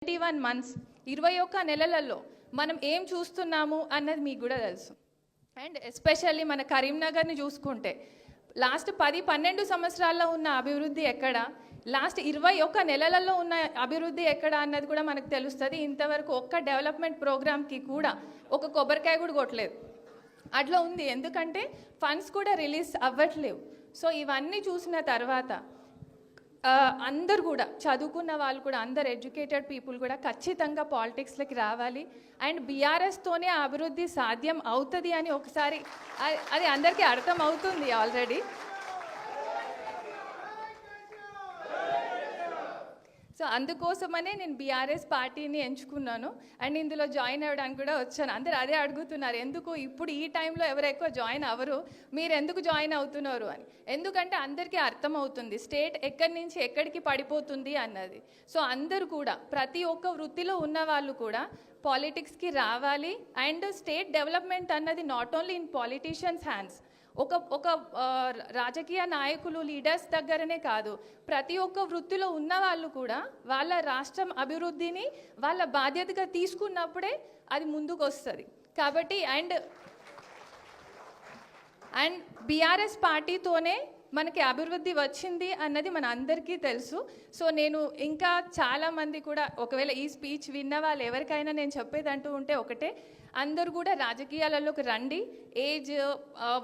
21 months 21 నెలలలో మనం ఏం చూస్తున్నాము అన్నది మీకు కూడా తెలుసు. అండ్ ఎస్పెషల్లీ మన కరీంనగర్ని చూసుకుంటే లాస్ట్ 10-12 సంవత్సరాల్లో ఉన్న అభివృద్ధి ఎక్కడ, లాస్ట్ 21 నెలలలో ఉన్న అభివృద్ధి ఎక్కడ అన్నది కూడా మనకు తెలుస్తుంది. ఇంతవరకు ఒక్క డెవలప్మెంట్ ప్రోగ్రామ్కి కూడా ఒక కొబ్బరికాయ కూడా కొట్టలేదు. అట్లా ఉంది, ఎందుకంటే ఫండ్స్ కూడా రిలీజ్ అవ్వట్లేవు. సో ఇవన్నీ చూసిన తర్వాత అందరు కూడా చదువుకున్న వాళ్ళు కూడా, అందరు ఎడ్యుకేటెడ్ పీపుల్ కూడా ఖచ్చితంగా పాలిటిక్స్లోకి రావాలి. అండ్ బీఆర్ఎస్తోనే అభివృద్ధి సాధ్యం అవుతుంది అని ఒకసారి అది అందరికీ అర్థం అవుతుంది ఆల్రెడీ. సో అందుకోసమనే నేను బీఆర్ఎస్ పార్టీని ఎంచుకున్నాను అండ్ ఇందులో జాయిన్ అవ్వడానికి కూడా వచ్చాను. అందరు అదే అడుగుతున్నారు, ఎందుకు ఇప్పుడు ఈ టైంలో ఎవరు ఎక్కువ జాయిన్ అవ్వరు, మీరు ఎందుకు జాయిన్ అవుతున్నారు అని. ఎందుకంటే అందరికీ అర్థమవుతుంది స్టేట్ ఎక్కడి నుంచి ఎక్కడికి పడిపోతుంది అన్నది. సో అందరూ కూడా, ప్రతి ఒక్క వృత్తిలో ఉన్న వాళ్ళు కూడా పాలిటిక్స్కి రావాలి. అండ్ స్టేట్ డెవలప్మెంట్ అన్నది not only in politicians hands, ఒక రాజకీయ నాయకులు లీడర్స్ దగ్గరనే కాదు, ప్రతి ఒక్క వృత్తిలో ఉన్న వాళ్ళు కూడా వాళ్ళ రాష్ట్రం అభివృద్ధిని వాళ్ళ బాధ్యతగా తీసుకున్నప్పుడే అది ముందుకు వస్తుంది. కాబట్టి అండ్ బీఆర్ఎస్ పార్టీతోనే మనకి అభివృద్ధి వచ్చింది అన్నది మన అందరికీ తెలుసు. సో నేను ఇంకా చాలామంది కూడా, ఒకవేళ ఈ స్పీచ్ విన్న వాళ్ళు ఎవరికైనా నేను చెప్పేదంటూ ఉంటే ఒకటే, అందరూ కూడా రాజకీయాలలోకి రండి. ఏజ్,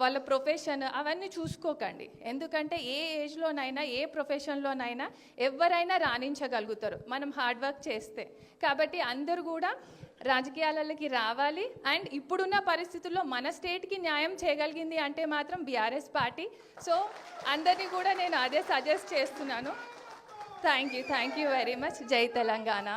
వాళ్ళ ప్రొఫెషన్ అవన్నీ చూసుకోకండి. ఎందుకంటే ఏ ఏజ్లోనైనా ఏ ప్రొఫెషన్లోనైనా ఎవరైనా రాణించగలుగుతారు మనం హార్డ్ వర్క్ చేస్తే. కాబట్టి అందరూ కూడా రాజకీయాలలోకి రావాలి. అండ్ ఇప్పుడున్న పరిస్థితుల్లో మన స్టేట్కి న్యాయం చేయగలిగింది అంటే మాత్రం బీఆర్ఎస్ పార్టీ. సో అందరినీ కూడా నేను అదే సజెస్ట్ చేస్తున్నాను. Thank you very much. జై తెలంగాణ.